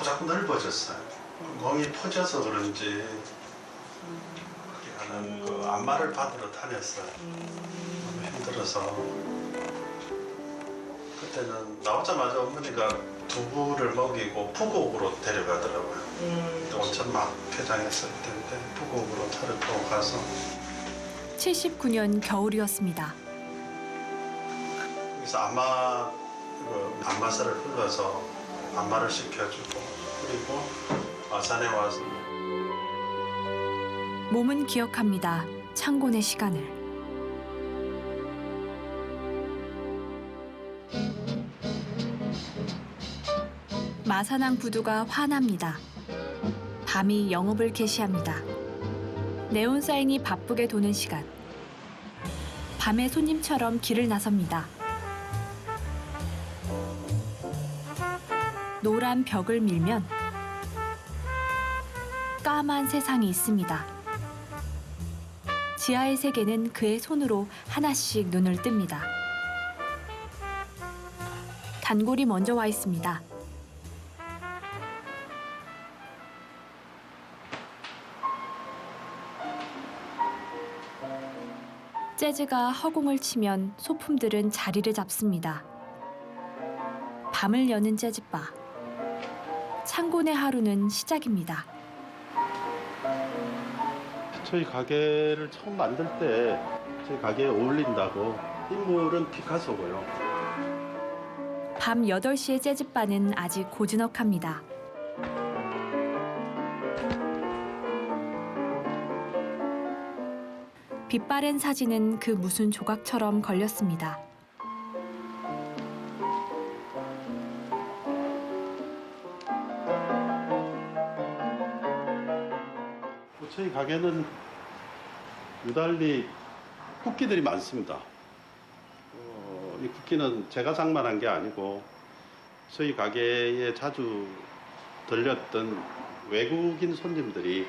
자꾸 넓어졌어요. 몸이 퍼져서 그런지 나는 그 안마를 받으러 다녔어요. 너무 힘들어서 그때는 나오자마자 어머니가 두부를 먹이고 부곡으로 데려가더라고요. 온천 막 폐장했을 때인데 부곡으로 차를 타고 가서 79년 겨울이었습니다. 여기서 안마살을 흘러서 안마를 시켜주고 그리고 마산에 와서 몸은 기억합니다. 창곤의 시간을. 마산항 부두가 환합니다. 밤이 영업을 개시합니다. 네온사인이 바쁘게 도는 시간. 밤의 손님처럼 길을 나섭니다. 노란 벽을 밀면 까만 세상이 있습니다. 지하의 세계는 그의 손으로 하나씩 눈을 뜹니다. 단골이 먼저 와 있습니다. 재즈가 허공을 치면 소품들은 자리를 잡습니다. 밤을 여는 재즈바. 창곤의 하루는 시작입니다. 저희 가게를 처음 만들 때 저희 가게에 어울린다고 인물은 피카소고요. 밤 8시의 재즈바는 아직 고즈넉합니다. 빛바랜 사진은 그 무슨 조각처럼 걸렸습니다. 저희 가게는 유달리 국기들이 많습니다. 이 국기는 제가 장만한 게 아니고 저희 가게에 자주 들렸던 외국인 손님들이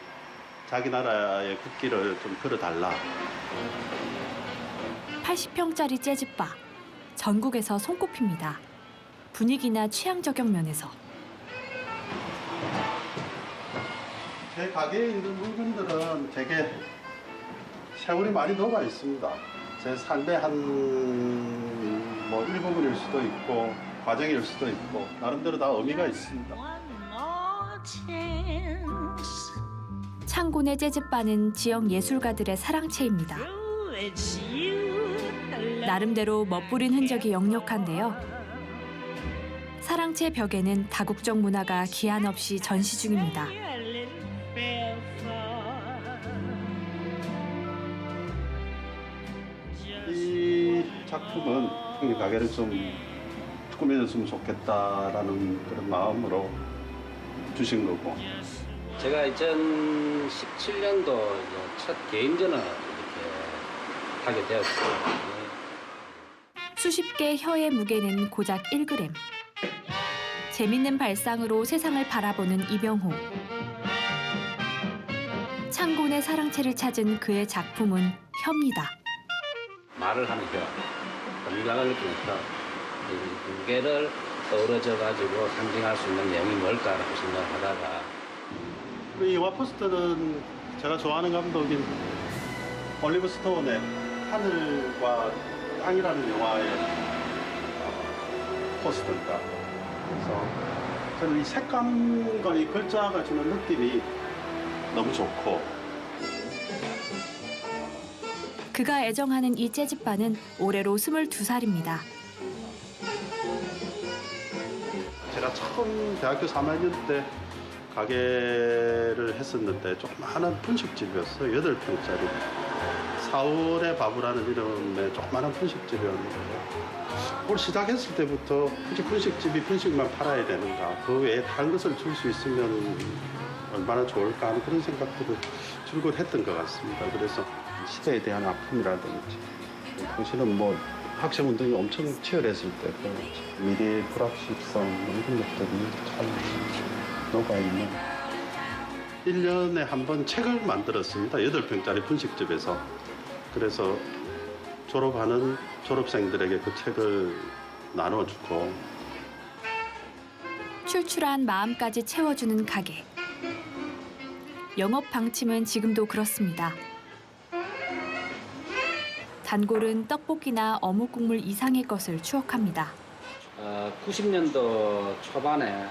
자기 나라의 국기를 좀 걸어달라. 80평짜리 재즈바. 전국에서 손꼽힙니다. 분위기나 취향 저격 면에서. 제 가게에 있는 물건들은 되게 세월이 많이 녹아 있습니다. 제 삶의 뭐 일부분일 수도 있고 과정일 수도 있고 나름대로 다 의미가 있습니다. 창곤의 재즈바는 지역 예술가들의 사랑채입니다. 나름대로 멋부린 흔적이 역력한데요. 사랑채 벽에는 다국적 문화가 기한 없이 전시 중입니다. 이 작품은 이 가게를 좀 꾸며줬으면 좋겠다라는 그런 마음으로 주신 거고. 제가 2017년도 첫 개인전을 이렇게 하게 되었어요. 수십 개 혀의 무게는 고작 1g. 재밌는 발상으로 세상을 바라보는 이병호. 창곤의 사랑채를 찾은 그의 작품은 혀입니다. 말을 하는 혀, 감각을 느끼는 혀, 이 두 개를 어우러져 가지고 상징할 수 있는 내용이 뭘까라고 생각하다가 이 영화 포스터는 제가 좋아하는 감독인 올리버 스톤의 하늘과 땅이라는 영화의 포스터입니다. 그래서 저는 이 색감과 이 글자가 주는 느낌이 너무 좋고 그가 애정하는 이 재즈바는 올해로 22살입니다. 제가 처음 대학교 3학년 때 가게를 했었는데 조그마한 분식집이었어요. 8평짜리. 4월의 바보라는 이름의 조그마한 분식집이었는데 뭘 시작했을 때부터 굳이 분식집이 분식만 팔아야 되는가, 그 외에 다른 것을 줄 수 있으면 얼마나 좋을까 하는 그런 생각들을 줄곧 했던 것 같습니다. 그래서 시대에 대한 아픔이라든지 당시는 뭐 학생운동이 엄청 치열했을 때 그 미래의 불확실성 이런 것들이 참 녹아있는 1년에 한 번 책을 만들었습니다. 8평짜리 분식집에서. 그래서 졸업하는 졸업생들에게 그 책을 나눠주고 출출한 마음까지 채워주는 가게. 영업 방침은 지금도 그렇습니다. 단골은 떡볶이나 어묵 국물 이상의 것을 추억합니다. 90년도 초반에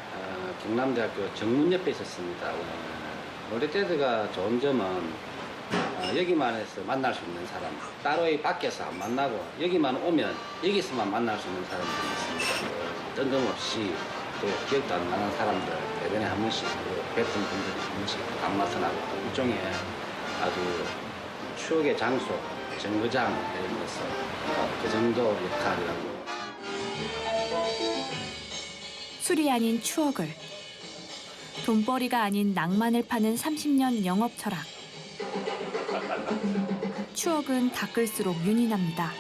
경남대학교 정문 옆에 있었습니다. 롤리테드가 좋은 점은 여기만 해서 만날 수 있는 사람, 따로 밖에서 안 만나고 여기만 오면 여기서만 만날 수 있는 사람들이 있습니다. 뜬금없이 또 기억도 안 나는 사람들 대변에 한 번씩 뵀던 분들이 한 번씩 감마선하고 일종의 아주 추억의 장소, 정거장 이런 데서 그 정도 역할이라고. 술이 아닌 추억을, 돈벌이가 아닌 낭만을 파는 30년 영업 철학. 추억은 닦을수록 윤이 납니다.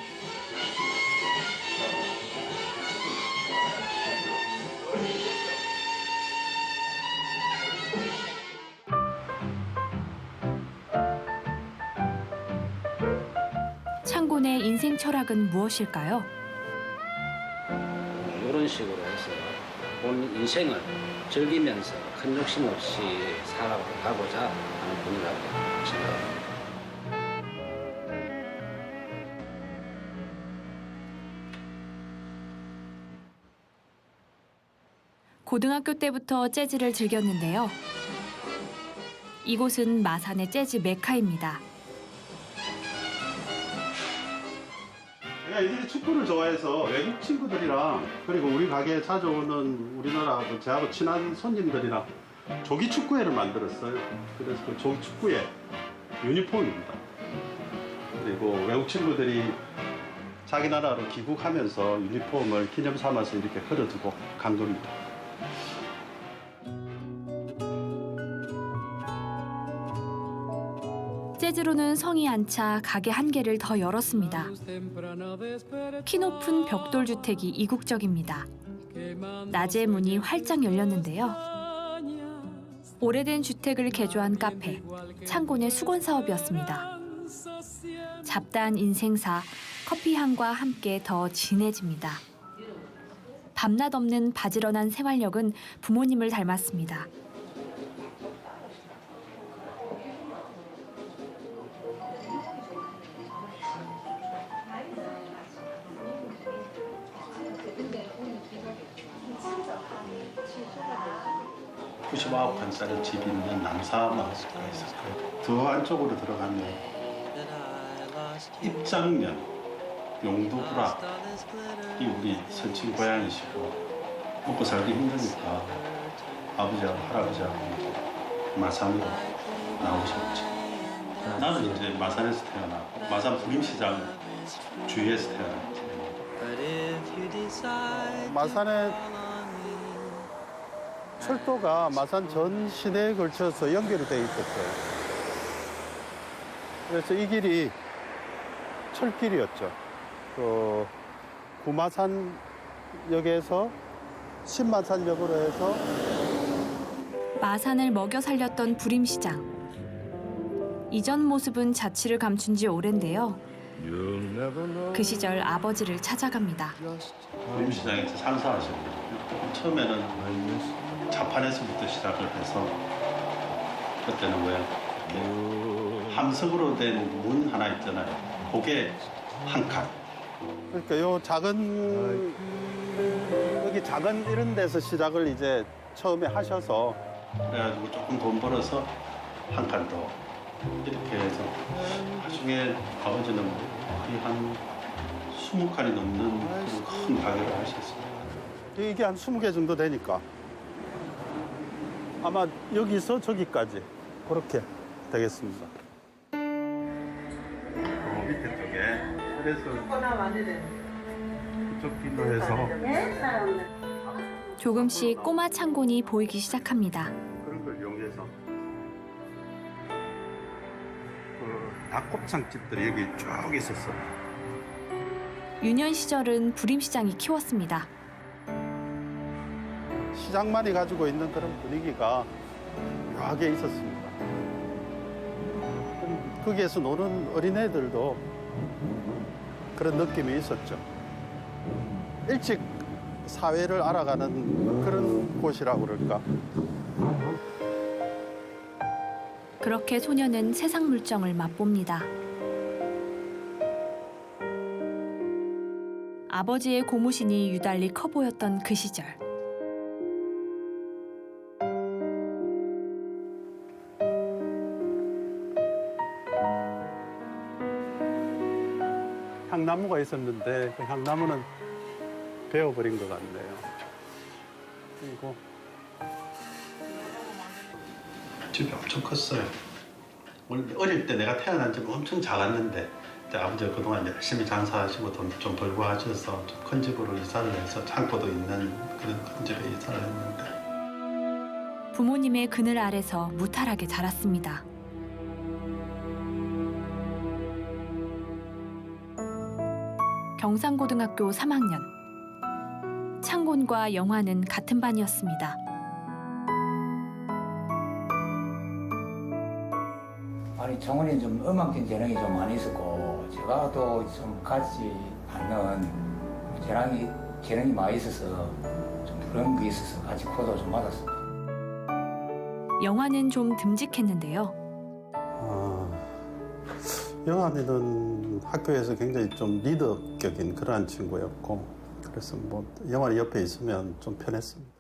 창곤의 인생 철학은 무엇일까요? 이런 식으로 해서 본 인생을 즐기면서 큰 욕심 없이 살아가고자 하는 분이라고 생각합니다. 고등학교 때부터 재즈를 즐겼는데요. 이곳은 마산의 재즈 메카입니다. 제가 이들이 축구를 좋아해서 외국 친구들이랑 그리고 우리 가게에 찾아오는 우리나라 저하고 친한 손님들이랑 조기 축구회를 만들었어요. 그래서 그 조기 축구회 유니폼입니다. 그리고 외국 친구들이 자기 나라로 귀국하면서 유니폼을 기념 삼아서 이렇게 걸어두고 간 겁니다. 재즈로는 성이 안 차 가게 한 개를 더 열었습니다. 키 높은 벽돌 주택이 이국적입니다. 낮에 문이 활짝 열렸는데요. 오래된 주택을 개조한 카페, 창곤의 수건 사업이었습니다. 잡다한 인생사, 커피 향과 함께 더 진해집니다. 밤낮 없는 바지런한 생활력은 부모님을 닮았습니다. (99) 칸짜리 집이 있는 남사마을가 있었고요. 더 안쪽으로 들어가면 입장면, 용두구라 이 우리 선친 고향이시고 먹고 살기 힘드니까 아버지하고 할아버지하고 마산으로 나오셨지. 나는 이제 마산에서 태어나고 마산 부림시장 주위에서 태어났지. 마산에 철도가 마산 전 시내에 걸쳐서 연결이 되어 있었어요. 그래서 이 길이 철길이었죠. 그 구마산역에서 신마산역으로 해서 마산을 먹여 살렸던 부림시장. 이전 모습은 자취를 감춘 지 오랜데요. 그 시절 아버지를 찾아갑니다. 부림시장에서 상사하셨거든요. 처음에는 자판에서부터 시작을 해서 그때는 왜 함석으로 된 문 하나 있잖아요. 그게 한 칸. 그러니까 요 작은 여기 작은 이런 데서 시작을 이제 처음에 하셔서 그래가지고 조금 돈 벌어서 한 칸 더 이렇게 해서 나중에 아버지는 거의 한 20칸이 넘는 그런 큰 가게를 하셨어요. 이게 한 20개 정도 되니까 아마 여기서 저기까지 그렇게 되겠습니다. 밑에 쪽에 그래서 이쪽 길로 해서 조금씩 꼬마 창곤이 보이기 시작합니다. 그런 걸 이용해서 그 닭곱창 집들이 여기 쭉 있었어. 유년 시절은 부림시장이 키웠습니다. 시장만이 가지고 있는 그런 분위기가 묘하게 있었습니다. 거기에서 노는 어린애들도 그런 느낌이 있었죠. 일찍 사회를 알아가는 그런 곳이라고 그럴까. 그렇게 소녀는 세상 물정을 맛봅니다. 아버지의 고무신이 유달리 커 보였던 그 시절. 향나무가 있었는데 그 향나무는 베어버린 것 같네요. 그리고 집이 엄청 컸어요. 어릴 때 내가 태어난 집은 엄청 작았는데 이제 아버지가 그동안 열심히 장사하시고 돈 좀 벌고 하셔서 좀 큰 집으로 이사를 해서 창고도 있는 그런 큰 집에 이사를 했는데 부모님의 그늘 아래서 무탈하게 자랐습니다. 경상고등학교 3학년. 창곤과 영화는 같은 반이었습니다. 아니 정원이 좀 음악적인 재능이 좀 많이 있었고 제가 또 좀 같지 않는 재능이 많이 있어서 좀 그런 게 있어서 같이 코도 좀 맞았습니다. 영화는 좀 듬직했는데요. 영환이는 학교에서 굉장히 좀 리더격인 그러한 친구였고 그래서 뭐 영환이 옆에 있으면 좀 편했습니다.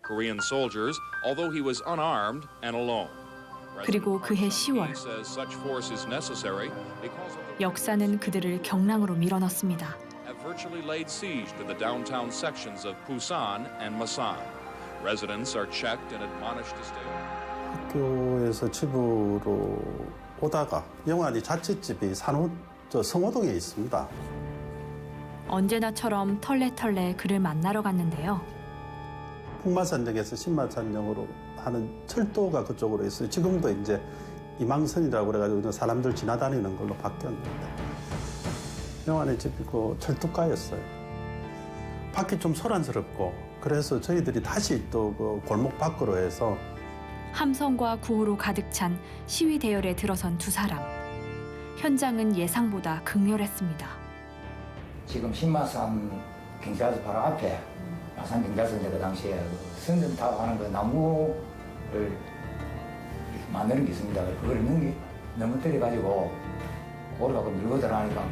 Korean soldiers, although he was unarmed and alone. 그리고 그해 10월 says such force is necessary because of the 역사는 그들을 경랑으로 밀어넣습니다. have virtually laid siege to the downtown sections of Busan and Masan. Residents are checked and admonished to stay. 학교에서 집으로 오다가 영환이 자취집이 성호동에 있습니다. 언제나처럼 털레털레 그를 만나러 갔는데요. 풍마산역에서 신마산역으로 하는 철도가 그쪽으로 있어요. 지금도 이제 이망선이라고 그래가지고 사람들 지나다니는 걸로 바뀌었는데 영환의 집이 그 철도가였어요. 밖이 좀 소란스럽고 그래서 저희들이 다시 또 그 골목 밖으로 해서 함성과 구호로 가득 찬 시위 대열에 들어선 두 사람. 현장은 예상보다 극렬했습니다. 지금 신마산 경찰서 바로 앞에 마산 경찰서인데 그 당시에 그 선전 타고 하는 그 나무를 이렇게 만드는 게 있습니다. 그걸 넘어뜨려가지고 그걸 갖고 밀고 들어가니까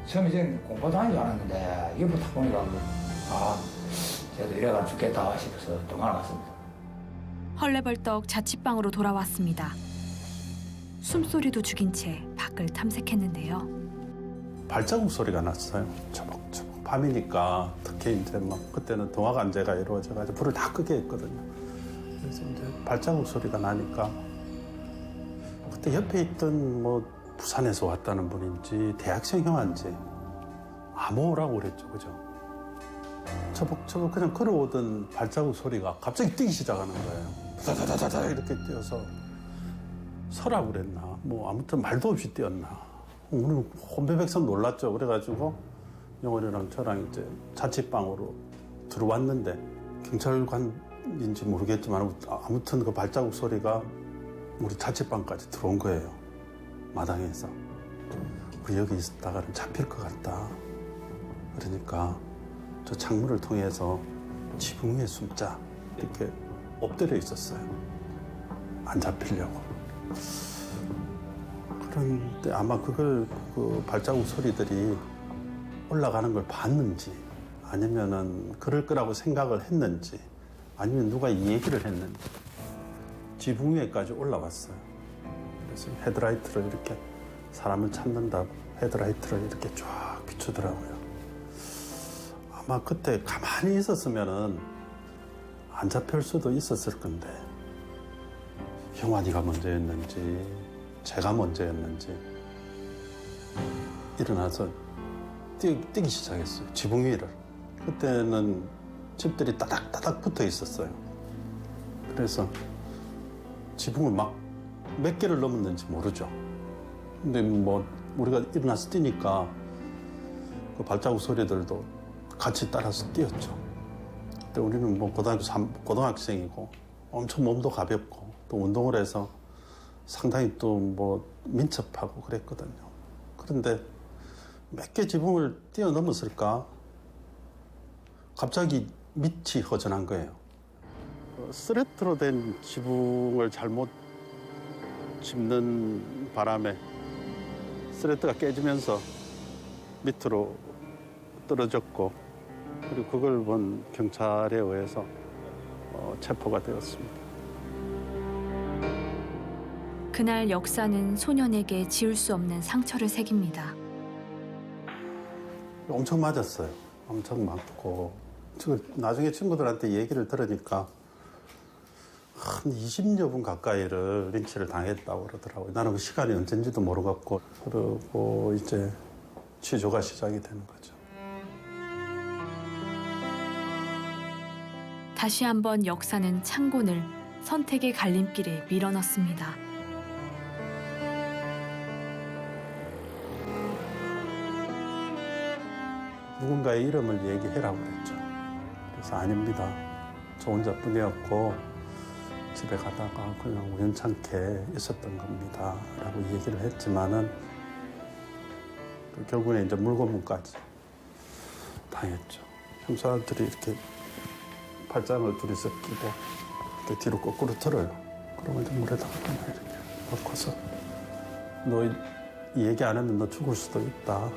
처음에 저는 공포도 하는 줄 알았는데 옆으로 탁 보니까 저도 이래가 죽겠다 싶어서 도망갔습니다. 헐레벌떡 자취방으로 돌아왔습니다. 숨소리도 죽인 채 밖을 탐색했는데요. 발자국 소리가 났어요. 초복초복 밤이니까 특히 이제 막 그때는 동화관제가 이루어져가지고 불을 다 끄게 했거든요. 그래서 이제 발자국 소리가 나니까 그때 옆에 있던 뭐 부산에서 왔다는 분인지 대학생 형한지 암호라고 그랬죠, 그죠? 초복초복 그냥 걸어오던 발자국 소리가 갑자기 뛰기 시작하는 거예요. 다다다다다 이렇게 뛰어서 서라고 그랬나? 뭐 아무튼 말도 없이 뛰었나? 우리는 혼배백성 놀랐죠. 그래가지고 영원이랑 저랑 이제 자취방으로 들어왔는데 경찰관인지 모르겠지만 아무튼 그 발자국 소리가 우리 자취방까지 들어온 거예요. 마당에서. 우리 여기 있다가는 잡힐 것 같다. 그러니까 저 창문을 통해서 지붕 위에 숨자 이렇게 엎드려 있었어요. 안 잡히려고. 그런데 아마 그걸 그 발자국 소리들이 올라가는 걸 봤는지 아니면은 그럴 거라고 생각을 했는지 아니면 누가 이 얘기를 했는지 지붕 위에까지 올라왔어요. 그래서 헤드라이트를 이렇게 사람을 찾는다고 헤드라이트를 이렇게 쫙 비추더라고요. 아마 그때 가만히 있었으면은 안 잡힐 수도 있었을 건데 형환이가 먼저였는지 제가 먼저였는지 일어나서 뛰기 시작했어요. 지붕 위를. 그때는 집들이 따닥따닥 붙어 있었어요. 그래서 지붕을 막 몇 개를 넘었는지 모르죠. 근데 뭐 우리가 일어나서 뛰니까 그 발자국 소리들도 같이 따라서 뛰었죠. 근데 우리는 뭐 고등학생이고 엄청 몸도 가볍고 또 운동을 해서 상당히 또 뭐 민첩하고 그랬거든요. 그런데 몇 개 지붕을 뛰어넘었을까? 갑자기 밑이 허전한 거예요. 스레트로 된 지붕을 잘못 짚는 바람에 스레트가 깨지면서 밑으로 떨어졌고, 그리고 그걸 본 경찰에 의해서 체포가 되었습니다. 그날 역사는 소년에게 지울 수 없는 상처를 새깁니다. 엄청 맞았어요. 엄청 맞고. 나중에 친구들한테 얘기를 들으니까 한 20여 분 가까이를 린치를 당했다고 그러더라고요. 나는 그 시간이 언젠지도 모르겠고. 그리고 이제 취조가 시작이 되는 거죠. 다시 한번 역사는 창곤을 선택의 갈림길에 밀어넣습니다. 누군가의 이름을 얘기해라고 그랬죠. 그래서 아닙니다. 저 혼자뿐이었고 집에 가다가 그냥 우연찮게 있었던 겁니다. 라고 얘기를 했지만은 결국에 이제 물고문까지 당했죠. 형사들이 이렇게 팔짱을 둘이서 끼고 이렇게 뒤로 거꾸로 들어요. 그러면 이제 물에다가 그냥 이렇게 넣고서 너 이 얘기 안 하면 너 죽을 수도 있다.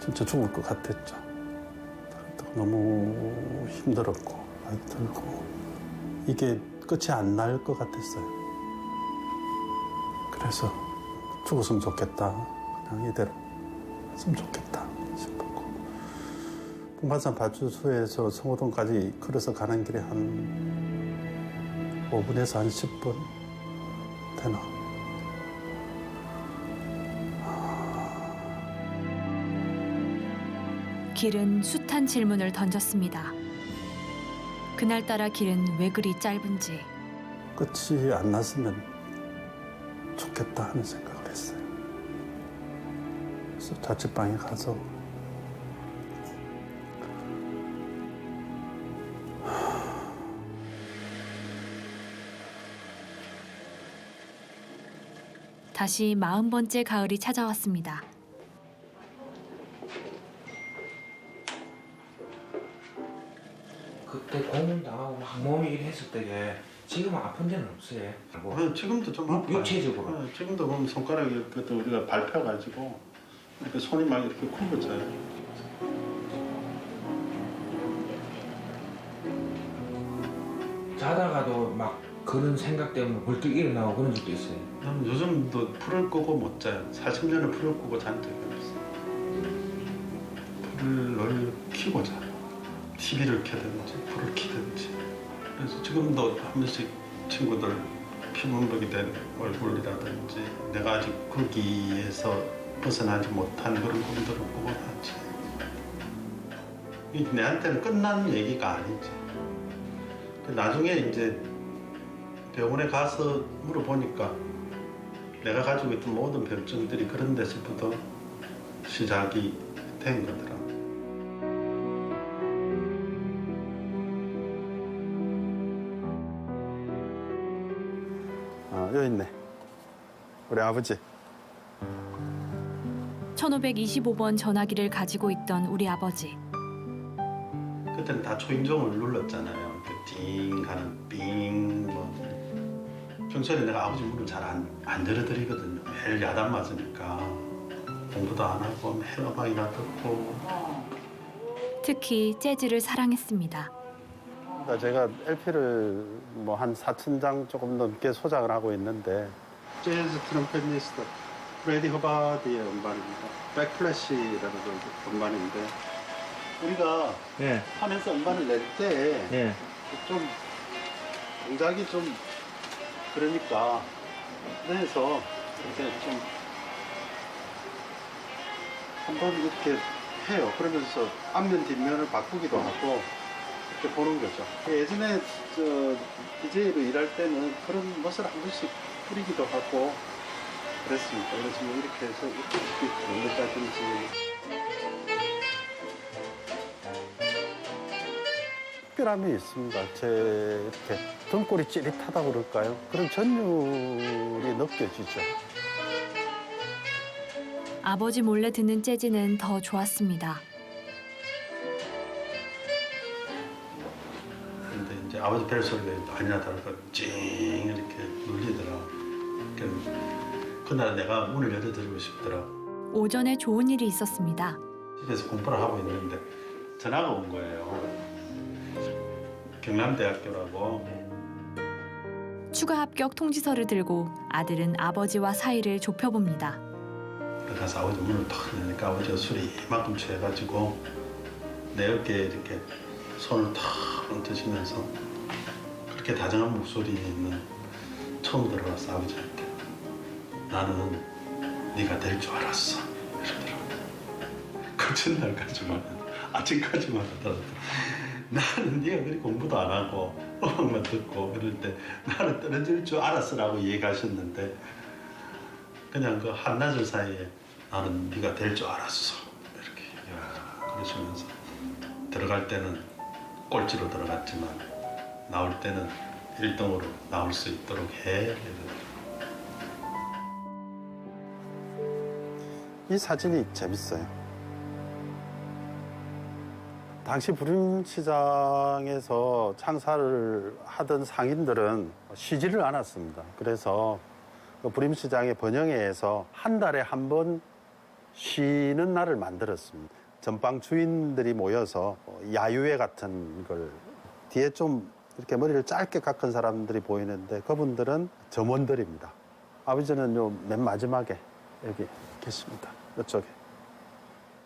진짜 죽을 것 같았죠. 너무 힘들었고 나이 들고 이게 끝이 안 날 것 같았어요. 그래서 죽었으면 좋겠다. 그냥 이대로 했으면 좋겠다 싶었고, 풍반산 파출소에서 성호동까지 걸어서 가는 길에 한 5분에서 한 10분 되나. 길은 숱한 질문을 던졌습니다. 그날따라 길은 왜 그리 짧은지. 끝이 안 났으면 좋겠다 하는 생각을 했어요. 그래서 자취방에 가서 다시 40번째 가을이 찾아왔습니다. 그때 고문당하고 몸이 이랬을 때에 지금은 아픈 데는 없어요. 뭐 지금도 좀 아파요. 육체적으로. 지금도 보면 손가락이 이렇게 우리가 밟혀가지고 이렇게 손이 막 이렇게 굵어져요. 자다가도 막 그런 생각 때문에 벌떡 일어나고 그런 적도 있어요. 요즘도 불을 끄고 못 자요. 40년을 불을 끄고 잔 적이 없어요. 불을 켜고 자요. TV를 켜든지 불을 켜든지. 그래서 지금도 한 번씩 친구들 피문복이 된 얼굴이라든지 내가 아직 거기에서 벗어나지 못한 그런 꿈들을 꾸고 하지. 이 내한테는 끝난 얘기가 아니지. 나중에 이제 병원에 가서 물어보니까 내가 가지고 있던 모든 병증들이 그런 데서부터 시작이 된 거더라. 여기 있네. 우리 아버지. 1525번 전화기를 가지고 있던 우리 아버지. 그때는 다 초인종을 눌렀잖아요. 그 띵 하는 빙 뭐. 평소에 내가 아버지 문을 잘 안 열어드리거든요. 매일 야단 맞으니까 공부도 안 하고 매일 음악이나 듣고. 특히 재즈를 사랑했습니다. 그러니까 제가 LP를 뭐 한 4,000장 조금 넘게 소장을 하고 있는데 재즈 트럼펫리스트 프레디 허바디의 음반입니다. 백플래시라는 음반인데 우리가 예, 하면서 음반을 낼 때 예. 좀 동작이 좀 그러니까 그래서 이렇게 좀 한번 이렇게 해요. 그러면서 앞면 뒷면을 바꾸기도 하고 이렇게 보는 거죠. 예전에 DJ로 일할 때는 그런 멋을 한 번씩 뿌리기도 하고 그랬습니다. 그래서 뭐 이렇게 해서 이렇게 넣는다든지. 특별함이 있습니다. 제 이렇게 등골이 찌릿하다고 그럴까요? 그런 전율이 느껴지죠. 아버지 몰래 듣는 재즈는 더 좋았습니다. 근데 이제 아버지 벨소리가 아니나 다를까 찡 이렇게 눌리더라. 그날 내가 문을 열어드리고 싶더라. 오전에 좋은 일이 있었습니다. 집에서 공부를 하고 있는데 전화가 온 거예요. 경남대학교라고. 추가 합격 통지서를 들고 아들은 아버지와 사이를 좁혀봅니다. 가서 아버지 문을 탁 여니까 아버지가 술이 이만큼 취해가지고 내 어깨에 이렇게 손을 탁 얹으시면서 그렇게 다정한 목소리는 처음 들어봤어. 아버지한테. 나는 네가 될 줄 알았어. 이러더라고. 그 전날까지만 아침까지만 하더라도 나는 네가 그리 공부도 안 하고 음악만 듣고 그럴 때 나는 떨어질 줄 알았어라고 얘기하셨는데 그냥 그 한나절 사이에 나는 네가 될 줄 알았어 이렇게 그러시면서 들어갈 때는 꼴찌로 들어갔지만 나올 때는 1등으로 나올 수 있도록 해. 이 사진이 재밌어요. 당시 부림시장에서 창사를 하던 상인들은 쉬지를 않았습니다. 그래서 그 부림시장의 번영회에서 한 달에 한 번 쉬는 날을 만들었습니다. 전방 주인들이 모여서 야유회 같은 걸 뒤에 좀 이렇게 머리를 짧게 깎은 사람들이 보이는데 그분들은 점원들입니다. 아버지는 요 맨 마지막에 여기 계십니다. 이쪽에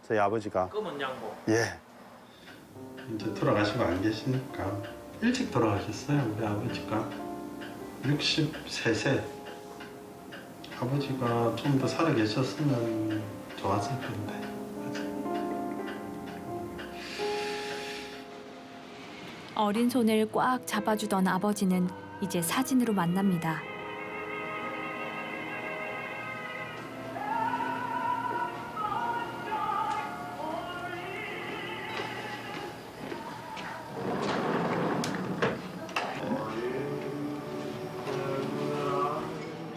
저희 아버지가 검은 양복. 예. 이제 돌아가시고 안 계시니까 일찍 돌아가셨어요. 우리 아버지가 63세. 아버지가 좀 더 살아 계셨으면 좋았을 텐데. 어린 손을 꽉 잡아주던 아버지는 이제 사진으로 만납니다.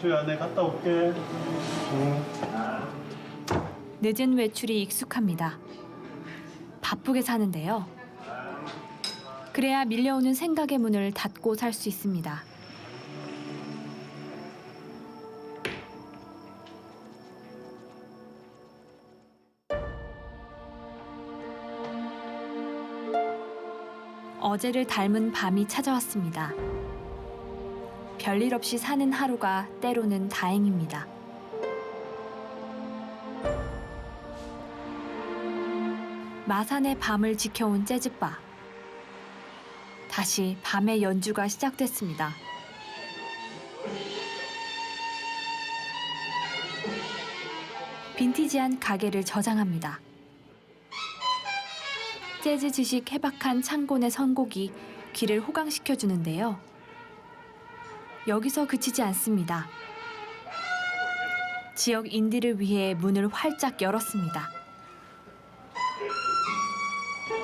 주야, 내 갔다 올게. 늦은 외출이 익숙합니다. 바쁘게 사는데요. 그래야 밀려오는 생각의 문을 닫고 살 수 있습니다. 어제를 닮은 밤이 찾아왔습니다. 별일 없이 사는 하루가 때로는 다행입니다. 마산의 밤을 지켜온 재즈바. 다시 밤의 연주가 시작됐습니다. 빈티지한 가게를 저장합니다. 재즈 지식 해박한 창곤의 선곡이 귀를 호강시켜주는데요. 여기서 그치지 않습니다. 지역 인디를 위해 문을 활짝 열었습니다.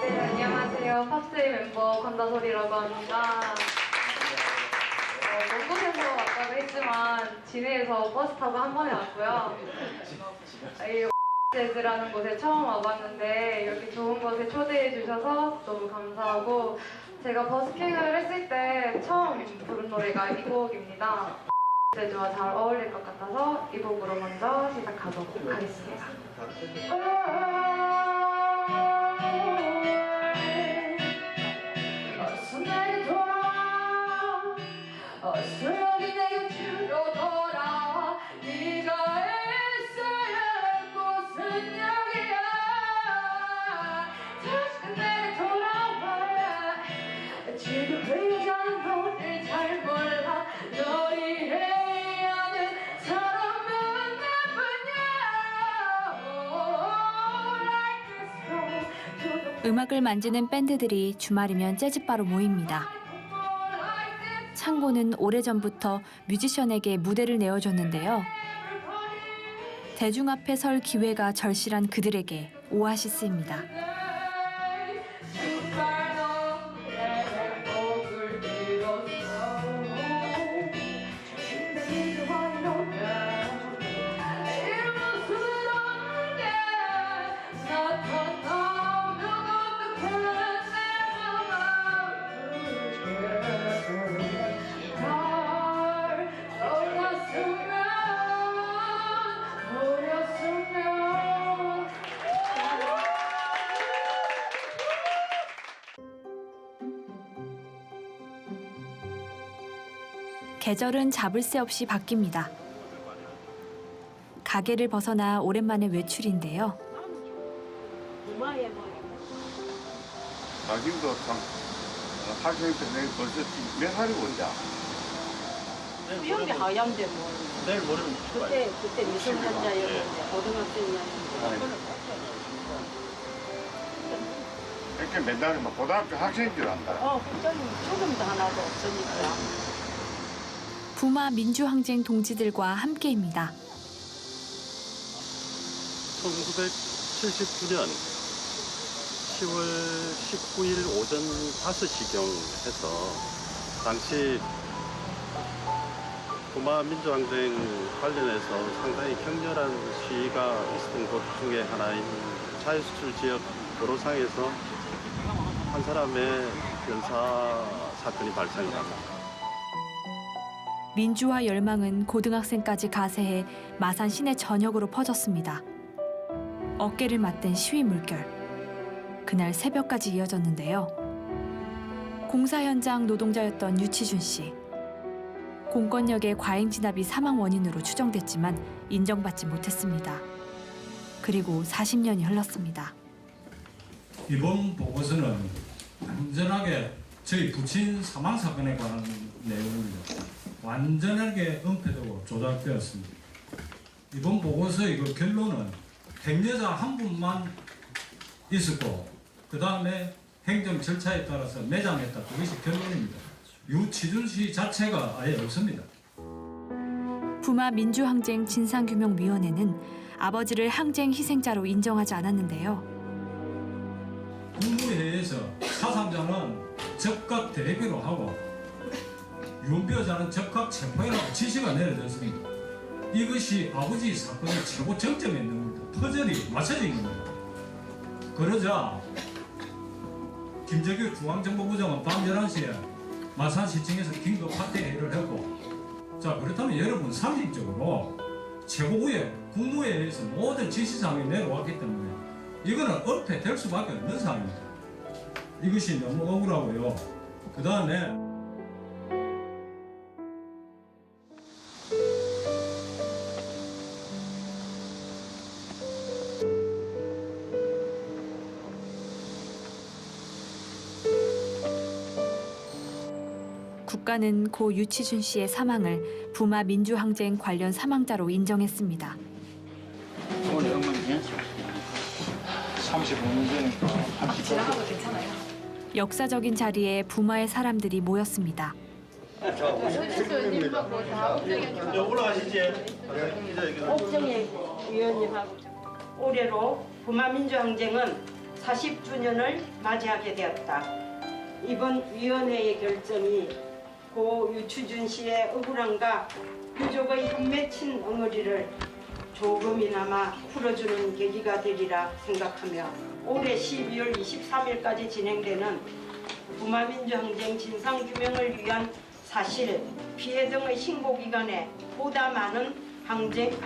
네, 안녕하세요. 팝스테이 멤버 권다솔이라고 합니다. 먼 곳에서 왔다고 했지만 진해에서 버스 타고 한 번에 왔고요. 이 재즈라는 곳에 처음 와봤는데 여기 좋은 곳에 초대해 주셔서 너무 감사하고 제가 버스킹을 했을 때 처음 부른 노래가 이 곡입니다. 재즈와 잘 어울릴 것 같아서 이 곡으로 먼저 시작하도록 하겠습니다. 어수선이 내 곁으로 돌아 네가 있어야 할 곳은 여기야 다시 내게 돌아와 지금 그 여자는 너를 잘 몰라 너를 해야하는 사람은 나뿐이야 음악을 만지는 밴드들이 주말이면 재즈바로 모입니다. 창고는 오래전부터 뮤지션에게 무대를 내어줬는데요. 대중 앞에 설 기회가 절실한 그들에게 오아시스입니다. 계절은 잡을 새 없이 바뀝니다. 가게를 벗어나 오랜만에 외출인데요. 자기도 참 학생 때 내가 벌써 몇 살이고 이제 수영이 하얀데 뭐. 내일 모레면 그때 미성년자였는데 고등학생이었는데. 이렇게 맨날 막 고등학교 학생인 줄 안다. 그때는 조금도 하나도 없으니까. 부마 민주항쟁 동지들과 함께입니다. 1979년 10월 19일 오전 5시경 해서 당시 부마 민주항쟁 관련해서 상당히 격렬한 시위가 있었던 곳 중에 하나인 자유수출 지역 도로상에서 한 사람의 연사 사건이 발생을 합니다. 민주화 열망은 고등학생까지 가세해 마산 시내 전역으로 퍼졌습니다. 어깨를 맞댄 시위 물결. 그날 새벽까지 이어졌는데요. 공사 현장 노동자였던 유치준 씨. 공권력의 과잉 진압이 사망 원인으로 추정됐지만 인정받지 못했습니다. 그리고 40년이 흘렀습니다. 이번 보고서는 완전하게 저희 부친 사망 사건에 관한 내용을 완전하게 은폐되고 조작되었습니다. 이번 보고서의 그 결론은 행여자 한 분만 있었고 그 다음에 행정 절차에 따라서 매장했다. 그것이 결론입니다. 유치준 씨 자체가 아예 없습니다. 부마 민주항쟁 진상규명위원회는 아버지를 항쟁 희생자로 인정하지 않았는데요. 국무회의에서 사상자는 즉각 대기로 하고 윤비호자는 즉각 체포해라고 지시가 내려졌습니다. 이것이 아버지 사건의 최고 정점에 있는 겁니다. 퍼즐이 맞춰진 겁니다. 그러자 김재규 중앙정보부장은 밤 11시에 마산시청에서 긴급 파퇴 회의를 했고, 자 그렇다면 여러분 상식적으로 최고부의 국무회의에서 모든 지시사항이 내려왔기 때문에 이거는 은폐될 수밖에 없는 상황입니다. 이것이 너무 억울하고요. 그 다음에 국가는 고 유치준 씨의 사망을 부마 민주항쟁 관련 사망자로 인정했습니다. 오늘 형은 35년 전이니까 지나가도 괜찮아요. 역사적인 자리에 부마의 사람들이 모였습니다. 옥정혜 위원님하고 올해로 부마민주항쟁은 40주년을 맞이하게 되었다. 이번 위원회의 결정이 고 유치준 씨의 억울함과 유족의 한 맺힌 엉어리를 조금이나마 풀어주는 계기가 되리라 생각하며 올해 12월 23일까지 진행되는 부마민주항쟁 진상규명을 위한 사실, 피해 등의 신고 기간에 보다 많은 항쟁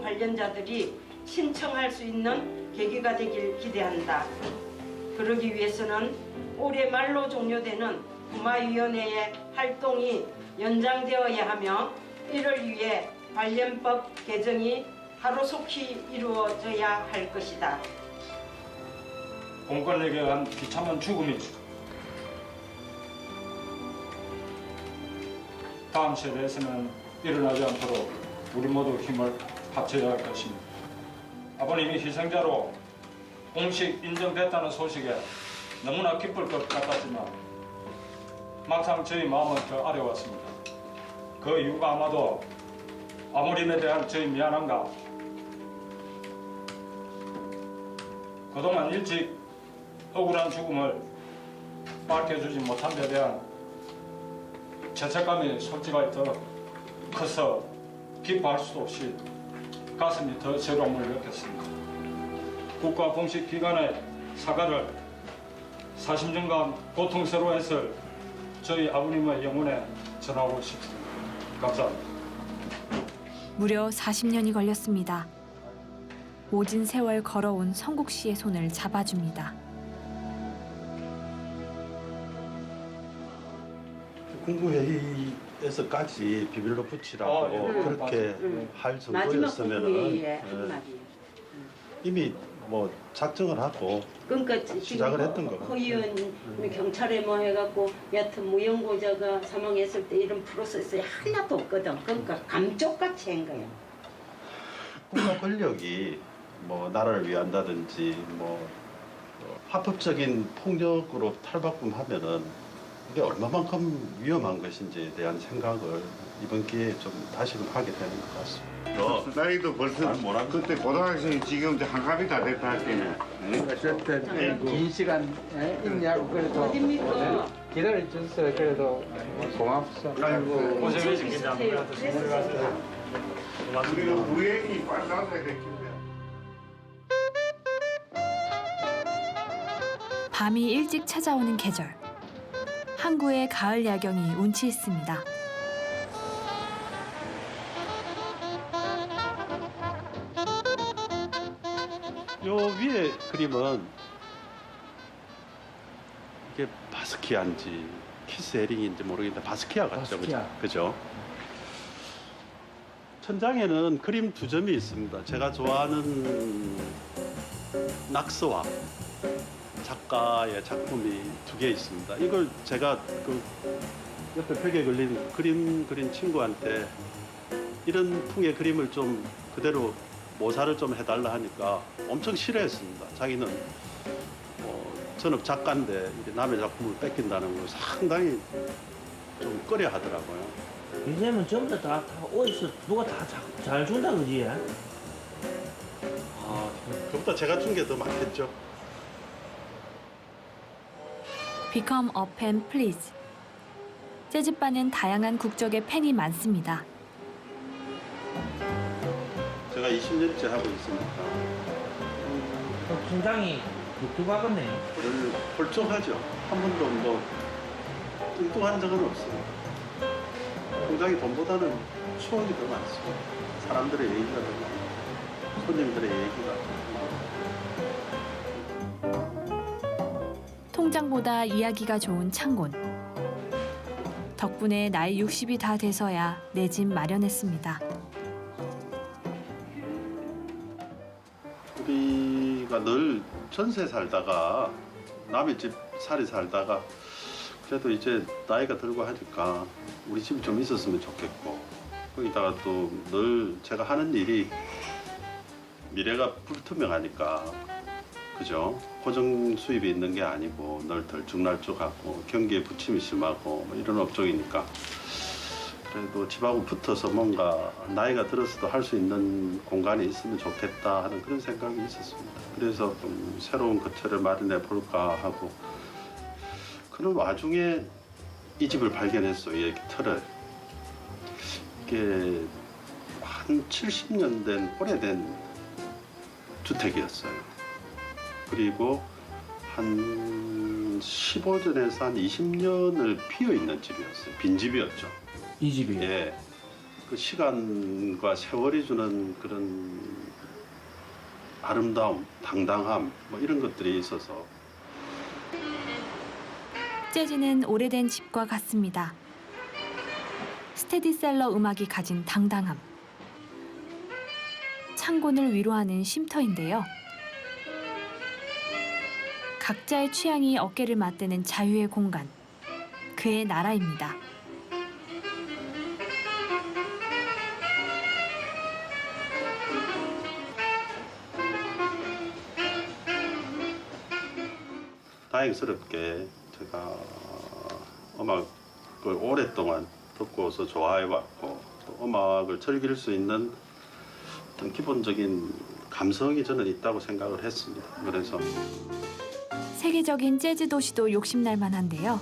관련자들이 신청할 수 있는 계기가 되길 기대한다. 그러기 위해서는 올해 말로 종료되는 부마위원회의 활동이 연장되어야 하며 이를 위해 관련법 개정이 하루속히 이루어져야 할 것이다. 공권력에 의한 비참한 죽음이 다음 세대에서는 일어나지 않도록 우리 모두 힘을 합쳐야 할 것입니다. 아버님이 희생자로 공식 인정됐다는 소식에 너무나 기쁠 것 같았지만 막상 저희 마음은 더 아려웠습니다. 그 이유가 아마도 아버님에 대한 저희 미안함과 그동안 일찍 억울한 죽음을 밝혀주지 못한 데 대한 죄책감이 솔직하게 더 커서 기뻐할 수도 없이 가슴이 더 저로움을 느꼈습니다. 국가 공식 기관의 사과를 40년간 고통스러워했을 저희 아버님의 영혼에 전하고 싶습니다. 감사합니다. 무려 40년이 걸렸습니다. 모진 세월 걸어온 성국 씨의 손을 잡아줍니다. 국무회의 에서까지 비밀로 붙이라고 그렇게 할 마지막 정도였으면은 부분에 한마디. 이미 뭐 작정을 하고 그러니까 시작을 했던 거고. 허 의원 경찰에 뭐 해갖고 여튼 무연고자가 사망했을 때 이런 프로세스 하나도 없거든. 그러니까 감쪽같이 한 거야. 국가 권력이 뭐 나라를 위한다든지 뭐 합법적인 폭력으로 탈바꿈하면은 이게 얼마만큼 위험한 것인지에 대한 생각을 이번 기회에 좀 다시금 하게 되는 것 같습니다. 나이도 벌써 그때 고등학생이 지금 이제 한갑이 다 됐다 할 때는. 어쨌든 긴 시간 있냐고 그래도 어딥니까? 기다려줬어요. 그래도 고맙소. 아이고 고생하셨습니다. 우리가 부행이 빨라서 됐겠네. 밤이 일찍 찾아오는 계절. 항구의 가을 야경이 운치 있습니다. 요 위에 그림은 이게 바스키아인지 키스 에링인지 모르겠는데 바스키아 같죠, 바스키아. 그죠? 천장에는 그림 2점이 있습니다. 제가 좋아하는 낙서와 작가의 작품이 2개 있습니다. 이걸 제가 그 옆에 벽에 걸린 그림 그린 친구한테 이런 풍의 그림을 좀 그대로 모사를 좀 해달라 하니까 엄청 싫어했습니다. 자기는 전업 작가인데 이렇게 남의 작품을 뺏긴다는 걸 상당히 좀 꺼려 하더라고요. 이제는 전부 다 어디서 누가 다 잘 준다 그지? 그보다 제가 준 게 더 많겠죠. Become a fan, please. 재즈바는 다양한 국적의 팬이 많습니다. 제가 20년째 하고 있으니까 통장이 독특하겠네요. 홀쭉하죠. 한 번도 뭐 뚱뚱한 적은 없어요. 통장이 돈보다는 추억이 더 많습니다. 사람들의 얘기가 더 많고 손님들의 얘기가 통장보다 이야기가 좋은 창곤. 덕분에 나이 60이 다 돼서야 내 집 마련했습니다. 우리가 늘 전세 살다가 남의 집 살이 살다가 그래도 이제 나이가 들고 하니까 우리 집이 좀 있었으면 좋겠고 거기다가 또 늘 제가 하는 일이 미래가 불투명하니까 그죠? 고정 수입이 있는 게 아니고 늘 들쭉날쭉하고 경기에 부침이 심하고 뭐 이런 업종이니까 그래도 집하고 붙어서 뭔가 나이가 들어서도 할 수 있는 공간이 있으면 좋겠다 하는 그런 생각이 있었습니다. 그래서 좀 새로운 거처를 마련해 볼까 하고 그런 와중에 이 집을 발견했어요. 이 터를. 이게 한 70년 된 오래된 주택이었어요. 그리고 한 15년에서 한 20년을 비어있는 집이었어요. 빈집이었죠. 이 집이. 예. 그 시간과 세월이 주는 그런 아름다움, 당당함 뭐 이런 것들이 있어서 재즈는 오래된 집과 같습니다. 스테디셀러 음악이 가진 당당함. 창곤을 위로하는 쉼터인데요. 각자의 취향이 어깨를 맞대는 자유의 공간. 그의 나라입니다. 다행스럽게 제가 음악을 오랫동안 듣고서 좋아해왔고 또 음악을 즐길 수 있는 어떤 기본적인 감성이 저는 있다고 생각을 했습니다. 그래서 세계적인 재즈 도시도 욕심날 만한데요.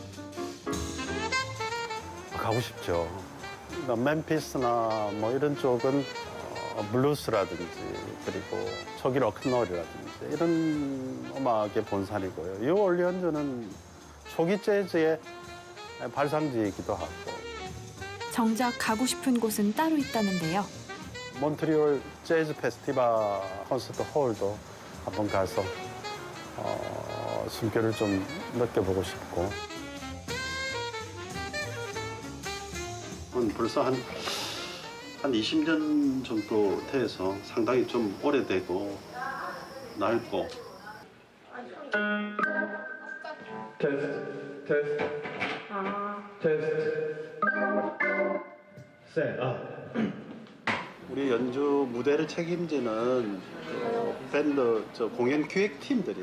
가고 싶죠. 멤피스나 뭐 이런 쪽은 블루스라든지 그리고 초기 로큰롤이라든지 이런 음악의 본산이고요. 이 올리언즈는 초기 재즈의 발상지이기도 하고 정작 가고 싶은 곳은 따로 있다는데요. 몬트리올 재즈 페스티벌 콘서트 홀도 한번 가서 숨결을 좀 느껴보고 싶고 집은 벌써 한 20년 정도 돼서 상당히 좀 오래되고 낡고. 우리 연주 무대를 책임지는 밴드 공연 기획팀들이.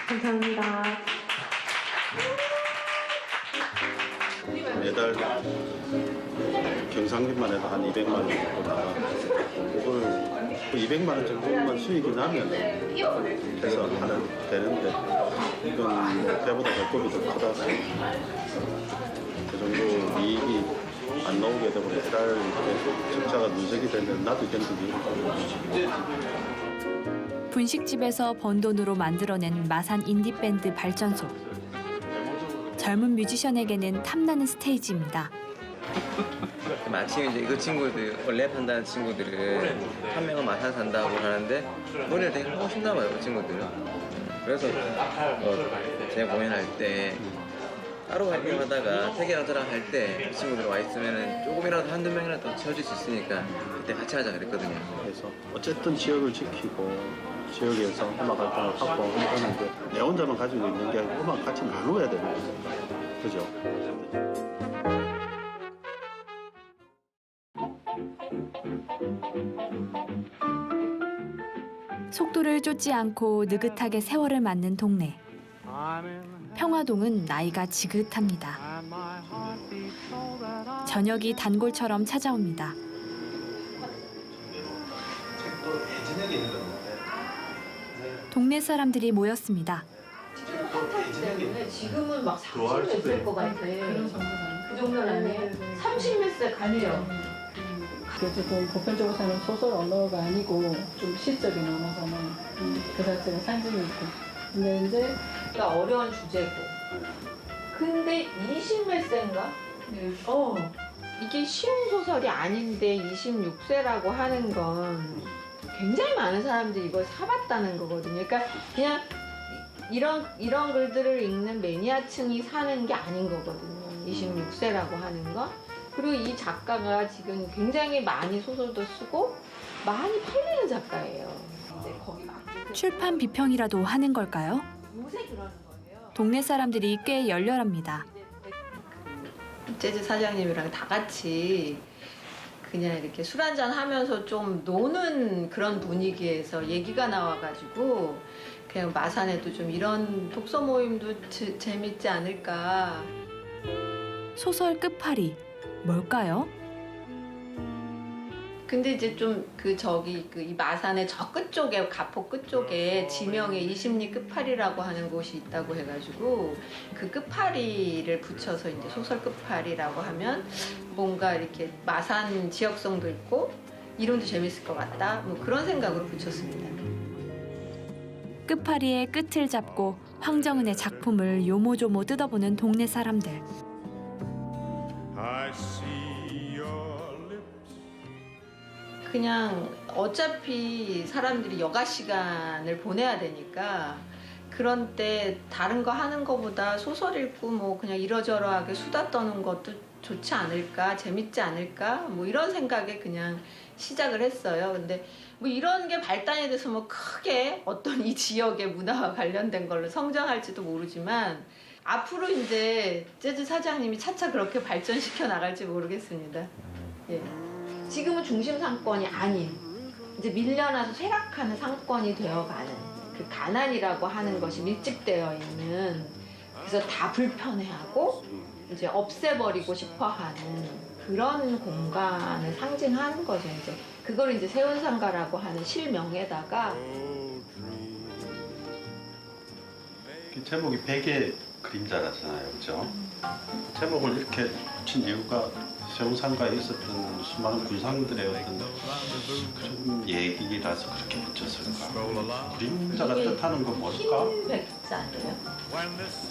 감사합니다. 매달 경상기만 해도 한 200만 원 정도 나가. 그걸 200만 원 정도만 수익이 나면 해서 되는데 이건 배보다 배꼽이 더 크다. 그 정도 이익이 안 나오게 되고 매달 적자가 누적이 되면 나도 견디기 힘들고. 분식집에서 번 돈으로 만들어낸 마산 인디밴드 발전소. 젊은 뮤지션에게는 탐나는 스테이지입니다. 마침 이제 그 친구들 원래 한다는 친구들은 한 명은 마산 산다고 하는데 노래를 되게 하고 싶나 봐요, 그 친구들은. 그래서 제가 공연할 때 따로 활동을 하다가 태계랑 저랑 할 때 그 친구들 와 있으면은 조금이라도 한두 명이라도 더 채워줄 수 있으니까 그때 같이 하자 그랬거든요. 그래서 어쨌든 지역을 지키고 지역에서 음악 활동을 하고 하는 게 내 혼자만 가지고 있는 게 아니고 음악 같이 나눠야 되는 거니까. 그죠? 속도를 쫓지 않고 느긋하게 세월을 맞는 동네. 평화동은 나이가 지긋합니다. 저녁이 단골처럼 찾아옵니다. 동네 사람들이 모였습니다. 지금은 막 30몇 살 것 같아. 그 정도는 아니에요? 30몇 살 같아요. 어쨌든 보편적으로 사는 소설 언어가 아니고 좀 시적인 언어잖아. 그 자체가 상징이 있고. 근데 이제 어려운 주제고. 근데 20몇 세인가? 이게 쉬운 소설이 아닌데 26세라고 하는 건 굉장히 많은 사람들이 이걸 사봤다는 거거든요. 그러니까 그냥 이런 글들을 읽는 매니아층이 사는 게 아닌 거거든요. 26세라고 하는 건. 그리고 이 작가가 지금 굉장히 많이 소설도 쓰고 많이 팔리는 작가예요. 이제 거기 출판 비평이라도 하는 걸까요? 요새 그러는 거예요. 동네 사람들이 꽤 열렬합니다. 재즈 사장님이랑 다 같이 그냥 이렇게 술 한잔 하면서 좀 노는 그런 분위기에서 얘기가 나와가지고 그냥 마산에도 좀 이런 독서 모임도 재밌지 않을까. 소설 끝파리 뭘까요? 근데 이제 좀 이 마산의 저 끝쪽에 가포 끝쪽에 지명에 이심리 끝파리라고 하는 곳이 있다고 해가지고 그 끝파리를 붙여서 이제 소설 끝파리라고 하면 뭔가 이렇게 마산 지역성도 있고 이름도 재밌을 것 같다. 뭐 그런 생각으로 붙였습니다. 끝파리의 끝을 잡고 황정은의 작품을 요모조모 뜯어보는 동네 사람들. 그냥 어차피 사람들이 여가 시간을 보내야 되니까 그런 때 다른 거 하는 거보다 소설 읽고 뭐 그냥 이러저러하게 수다 떠는 것도 좋지 않을까, 재밌지 않을까 뭐 이런 생각에 그냥 시작을 했어요. 근데 뭐 이런 게 발단이 돼서 뭐 크게 어떤 이 지역의 문화와 관련된 걸로 성장할지도 모르지만 앞으로 이제 재즈 사장님이 차차 그렇게 발전시켜 나갈지 모르겠습니다. 예. 지금은 중심 상권이 아닌 이제 밀려나서 쇠락하는 상권이 되어가는 그 가난이라고 하는 것이 밀집되어 있는, 그래서 다 불편해하고 이제 없애버리고 싶어하는 그런 공간을 상징하는 거죠. 이제 그걸 이제 세운상가라고 하는 실명에다가 이 제목이 백의 그림자라잖아요, 그렇죠? 제목을 이렇게 붙인 이유가 세운상가에 있었던 수많은 군상들의 어떤 그런 얘기라서 그렇게 붙였을까? 그림자가 뜻하는 건 뭘까? 흰 백자예요.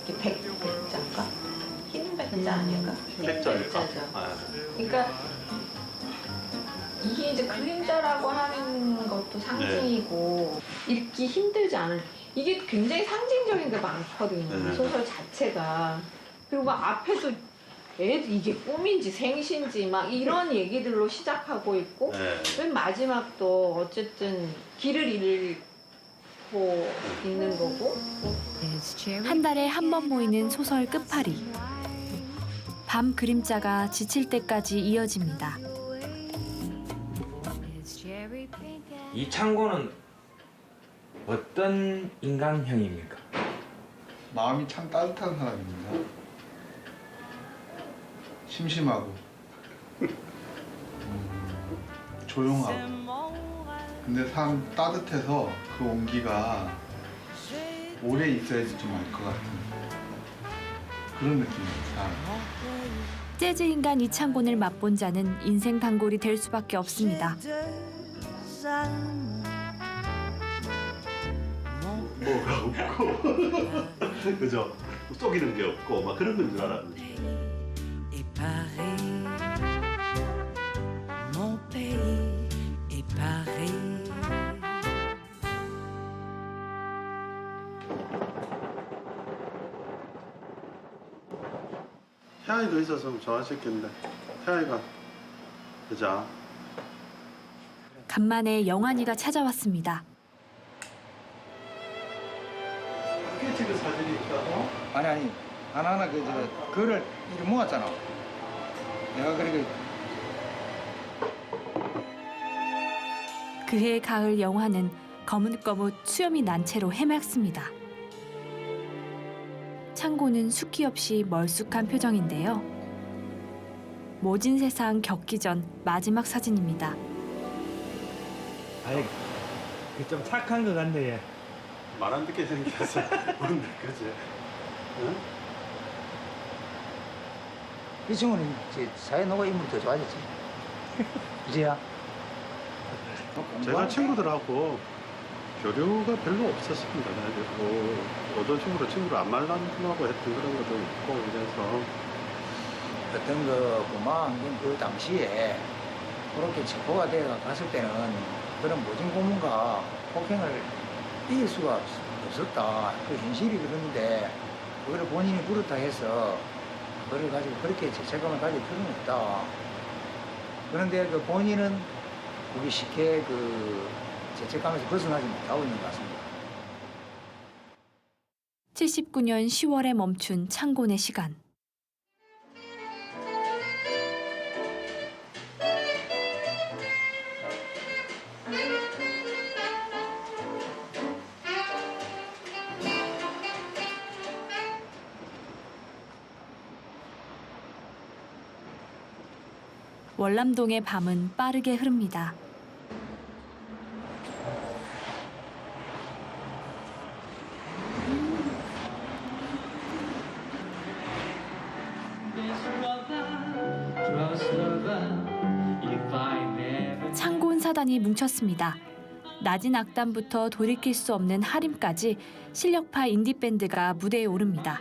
이게 백자인가? 흰 백자 아닌가? 흰 백자일까? 백자죠. 아, 그러니까 이게 이제 그림자라고 하는 것도 상징이고 읽기 힘들지 않은 이게 굉장히 상징적인 게 많거든요. 네. 소설 자체가. 그리고 막 앞에도 애들 이게 꿈인지 생신지 막 이런 얘기들로 시작하고 있고 네. 맨 마지막도 어쨌든 길을 잃고 있는 거고 한 달에 한 번 모이는 소설 끝파리. 밤 그림자가 지칠 때까지 이어집니다. 이 창고는 어떤 인간형입니까? 마음이 참 따뜻한 사람입니다. 심심하고 조용하고 근데 참 따뜻해서 그 온기가 오래 있어야지 좀 알 것 같은 그런 느낌입니다. 재즈 인간 이창곤을 맛본 자는 인생 단골이 될 수밖에 없습니다. 뭐가 없고 그죠? 속이는 게 없고 막 그런 건 줄 알았는데 태아이도 있었으면 좋아하셨겠는데 태아이가 그죠? 간만에 영환이가 찾아왔습니다. 크게 찍은 사진이 있다고? 아니 하나하나 그거를 이렇게 모았잖아. 내가 그렇게 그해 가을 영화는 거뭇거뭇 수염이 난 채로 헤맸습니다. 창고는 숫기 없이 멀쑥한 표정인데요. 모진 세상 겪기 전 마지막 사진입니다. 아니, 좀 착한 것 같네, 얘. 말 안 듣게 생겼어. 뭔데, 그지? 응? 이 친구는 이제 사회노가 인물이 더 좋아졌지. 그지야? 제가 친구들하고 교류가 별로 없었습니다. 어떤 친구를 안 만나려고 했던 그런 것도 있고 그래서 어떤 그 당시에 그렇게 체포가 되어 갔을 때는 그런 모진 고문과 폭행을 이길 수가 없었다. 그 현실이 그런데 그걸 본인이 그렇다 해서 그걸 가지고 그렇게 죄책감을 가질 필요는 없다. 그런데 그 본인은 그게 쉽게 그 죄책감에서 벗어나지 못하고 있는 것 같습니다. 79년 10월에 멈춘 창곤의 시간. 월남동의 밤은 빠르게 흐릅니다. 창곤 사단이 뭉쳤습니다. 낮은 악단부터 돌이킬 수 없는 하림까지 실력파 인디밴드가 무대에 오릅니다.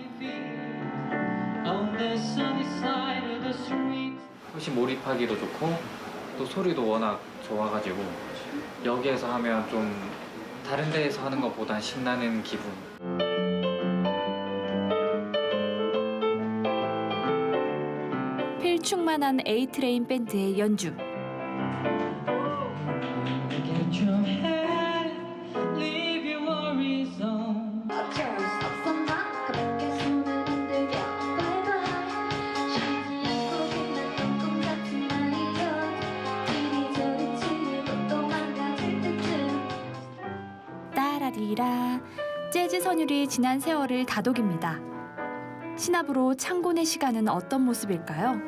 훨씬 몰입하기도 좋고 또 소리도 워낙 좋아가지고 여기에서 하면 좀 다른 데에서 하는 것보단 신나는 기분. 필충만한 A트레인 밴드의 연주. 따라리라. 재즈 선율이 지난 세월을 다독입니다. 신압으로 창곤의 시간은 어떤 모습일까요?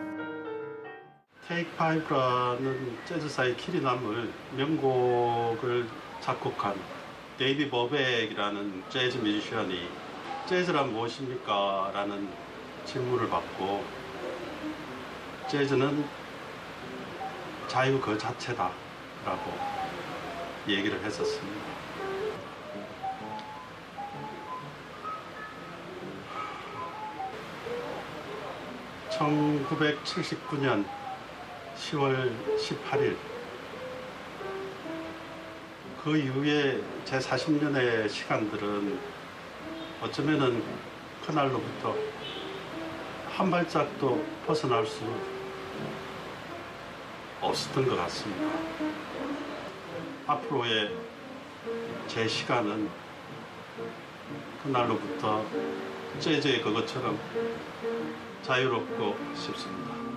테이크 5라는 재즈사의 길이 남을 명곡을 작곡한 데이비 버백이라는 재즈 뮤지션이 재즈란 무엇입니까? 라는 질문을 받고 재즈는 자유 그 자체다 라고 얘기를 했었습니다. (1979년 10월 18일) 그 이후에 제 40년의 시간들은 어쩌면은 그날로부터 한 발짝도 벗어날 수 없었던 것 같습니다. 앞으로의 제 시간은 그날로부터 재즈의 그것처럼 자유롭고 싶습니다.